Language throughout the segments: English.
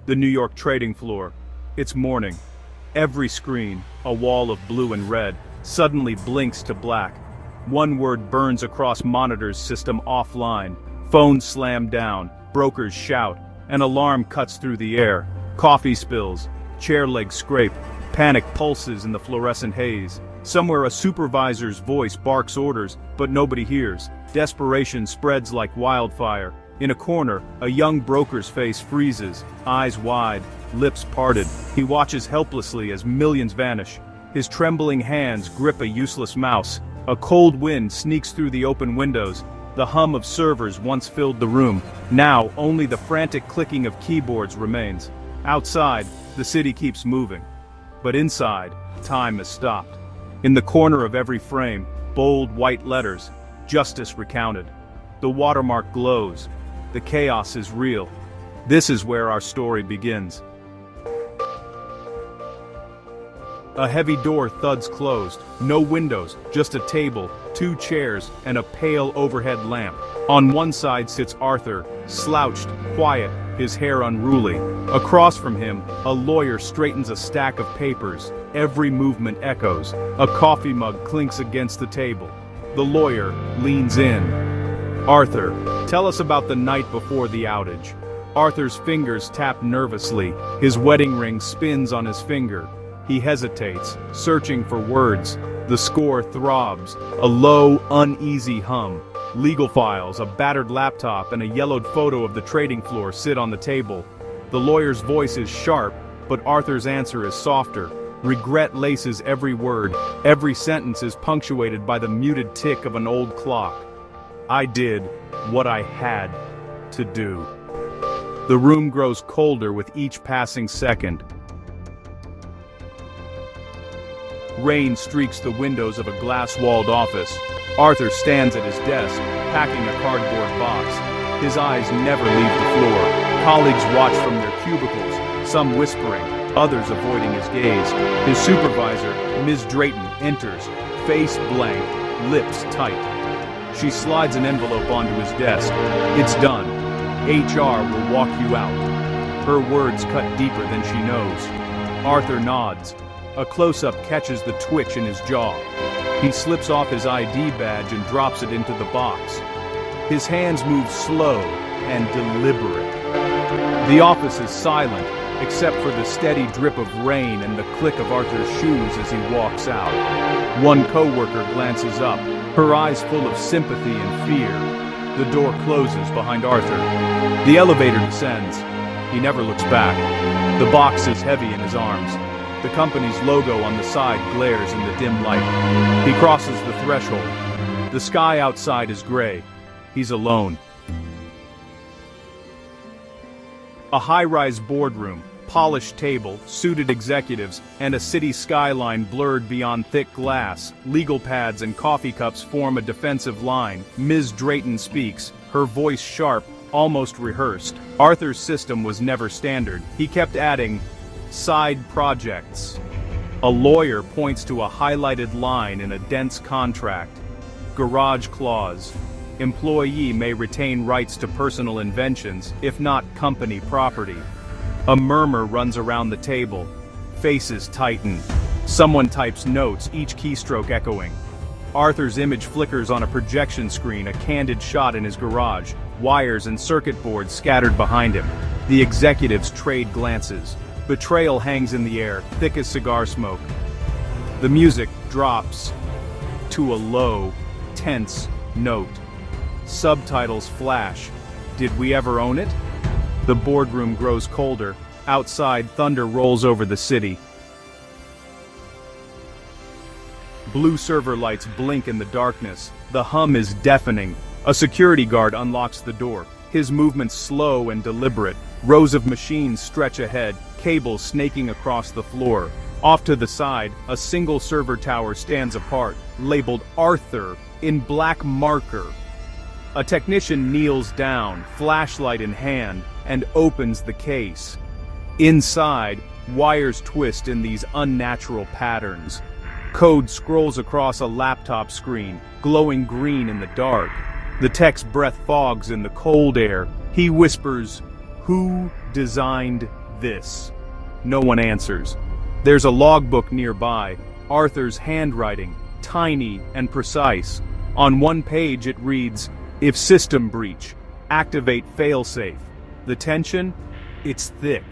The New York trading floor. It's morning. Every screen, a wall of blue and red, suddenly blinks to black. One word burns across monitors, system offline. Phones slam down, brokers shout, an alarm cuts through the air. Coffee spills, chair legs scrape, panic pulses in the fluorescent haze. Somewhere a supervisor's voice barks orders, but nobody hears. Desperation spreads like wildfire. In a corner, a young broker's face freezes, eyes wide, lips parted. He watches helplessly as millions vanish. His trembling hands grip a useless mouse. A cold wind sneaks through the open windows. The hum of servers once filled the room. Now, only the frantic clicking of keyboards remains. Outside, the city keeps moving. But inside, time has stopped. In the corner of every frame, bold white letters, "Justice recounted." The watermark glows. The chaos is real. This is where our story begins. A heavy door thuds closed. No windows, just a table, 2 chairs, and a pale overhead lamp. On one side sits Arthur, slouched, quiet, his hair unruly. Across from him, a lawyer straightens a stack of papers. Every movement echoes. A coffee mug clinks against the table. The lawyer leans in. "Arthur, tell us about the night before the outage." Arthur's fingers tap nervously. His wedding ring spins on his finger. He hesitates, searching for words. The score throbs, a low, uneasy hum. Legal files, a battered laptop, and a yellowed photo of the trading floor sit on the table. The lawyer's voice is sharp, but Arthur's answer is softer. Regret laces every word. Every sentence is punctuated by the muted tick of an old clock. "I did what I had to do." The room grows colder with each passing second. Rain streaks the windows of a glass-walled office. Arthur stands at his desk, packing a cardboard box. His eyes never leave the floor. Colleagues watch from their cubicles, some whispering, others avoiding his gaze. His supervisor, Ms. Drayton, enters, face blank, lips tight. She slides an envelope onto his desk. "It's done. HR will walk you out." Her words cut deeper than she knows. Arthur nods. A close-up catches the twitch in his jaw. He slips off his ID badge and drops it into the box. His hands move slow and deliberate. The office is silent, except for the steady drip of rain and the click of Arthur's shoes as he walks out. One coworker glances up, her eyes full of sympathy and fear. The door closes behind Arthur. The elevator descends. He never looks back. The box is heavy in his arms. The company's logo on the side glares in the dim light. He crosses the threshold. The sky outside is gray. He's alone. A high-rise boardroom, polished table, suited executives, and a city skyline blurred beyond thick glass. Legal pads and coffee cups form a defensive line. Ms. Drayton speaks, her voice sharp, almost rehearsed. Arthur's system was never standard. He kept adding, "side projects." A lawyer points to a highlighted line in a dense contract. Garage clause. Employee may retain rights to personal inventions, if not company property. A murmur runs around the table. Faces tighten. Someone types notes, each keystroke echoing. Arthur's image flickers on a projection screen, a candid shot in his garage. Wires and circuit boards scattered behind him. The executives trade glances. Betrayal hangs in the air, thick as cigar smoke. The music drops to a low, tense note. Subtitles flash. Did we ever own it? The boardroom grows colder. Outside, thunder rolls over the city. Blue server lights blink in the darkness. The hum is deafening. A security guard unlocks the door. His movements slow and deliberate. Rows of machines stretch ahead, cables snaking across the floor. Off to the side, a single server tower stands apart, labeled Arthur in black marker. A technician kneels down, flashlight in hand, and opens the case. Inside, wires twist in these unnatural patterns. Code scrolls across a laptop screen, glowing green in the dark. The tech's breath fogs in the cold air. He whispers, "Who designed this. No one answers. There's a logbook nearby, Arthur's handwriting, tiny and precise. On one page it reads, "If system breach, activate failsafe." The tension? It's thick.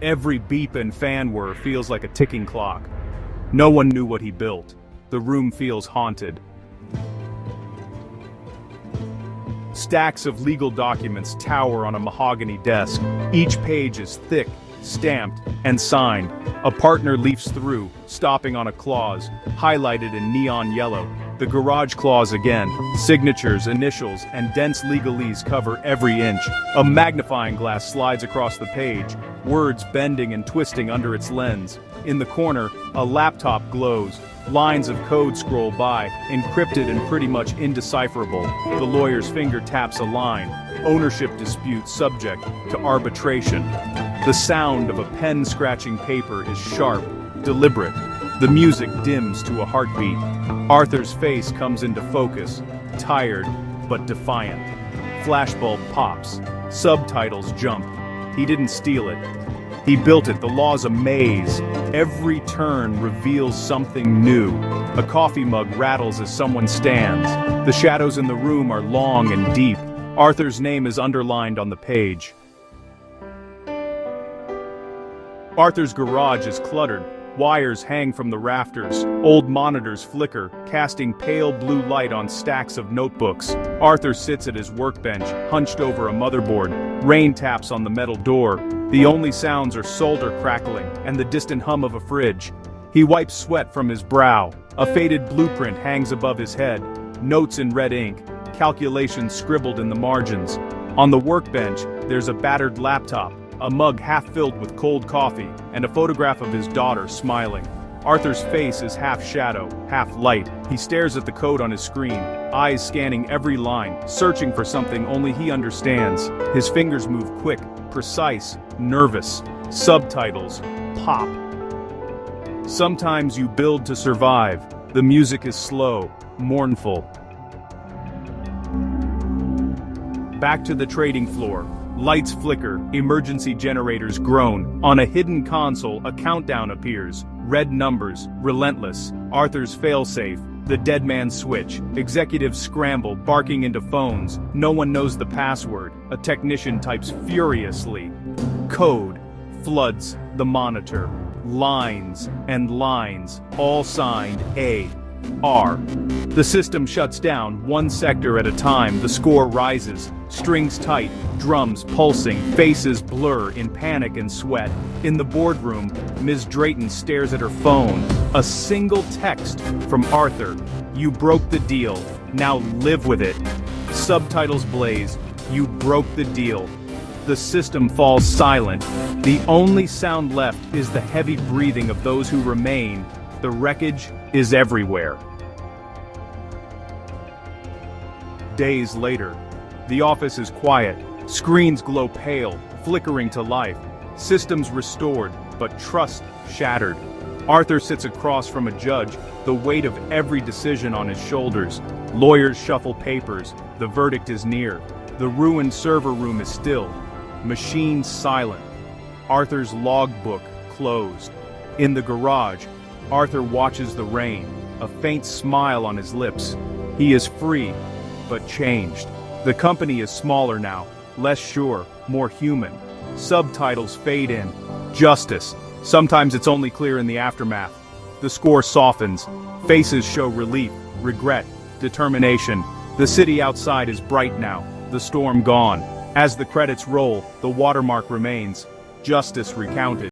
Every beep and fan whir feels like a ticking clock. No one knew what he built. The room feels haunted. Stacks of legal documents tower on a mahogany desk. Each page is thick, stamped, and signed. A partner leafs through, stopping on a clause, highlighted in neon yellow. The garage clause again. Signatures, initials, and dense legalese cover every inch. A magnifying glass slides across the page, words bending and twisting under its lens. In the corner, a laptop glows. Lines of code scroll by, encrypted and pretty much indecipherable. The lawyer's finger taps a line. Ownership dispute subject to arbitration. The sound of a pen scratching paper is sharp, deliberate. The music dims to a heartbeat. Arthur's face comes into focus, tired but defiant. Flashbulb pops. Subtitles jump. He didn't steal it. He built it. The law's a maze. Every turn reveals something new. A coffee mug rattles as someone stands. The shadows in the room are long and deep. Arthur's name is underlined on the page. Arthur's garage is cluttered. Wires hang from the rafters. Old monitors flicker, casting pale blue light on stacks of notebooks. Arthur sits at his workbench, hunched over a motherboard. Rain taps on the metal door. The only sounds are solder crackling and the distant hum of a fridge. He wipes sweat from his brow. A faded blueprint hangs above his head. Notes in red ink. Calculations scribbled in the margins. On the workbench, there's a battered laptop, a mug half filled with cold coffee, and a photograph of his daughter smiling. Arthur's face is half shadow, half light. He stares at the code on his screen, eyes scanning every line, searching for something only he understands. His fingers move quick, precise, nervous. Subtitles pop. Sometimes you build to survive. The music is slow, mournful. Back to the trading floor. Lights flicker, emergency generators groan. On a hidden console, a countdown appears. Red numbers, relentless. Arthur's failsafe, the dead man's switch. Executives scramble, barking into phones. No one knows the password. A technician types furiously. Code floods the monitor. Lines and lines, all signed A. R. The system shuts down, one sector at a time. The score rises. Strings tight, drums pulsing, faces blur in panic and sweat. In the boardroom, Ms. Drayton stares at her phone. A single text from Arthur. "You broke the deal. Now live with it." Subtitles blaze. "You broke the deal." The system falls silent. The only sound left is the heavy breathing of those who remain. The wreckage is everywhere. Days later, the office is quiet. Screens glow pale, flickering to life. Systems restored, but trust shattered. Arthur sits across from a judge, the weight of every decision on his shoulders. Lawyers shuffle papers. The verdict is near. The ruined server room is still. Machines silent. Arthur's logbook closed. In the garage, Arthur watches the rain, a faint smile on his lips. He is free, but changed. The company is smaller now, less sure, more human. Subtitles fade in. Justice. Sometimes it's only clear in the aftermath. The score softens. Faces show relief, regret, determination. The city outside is bright now, the storm gone. As the credits roll, the watermark remains. Justice recounted.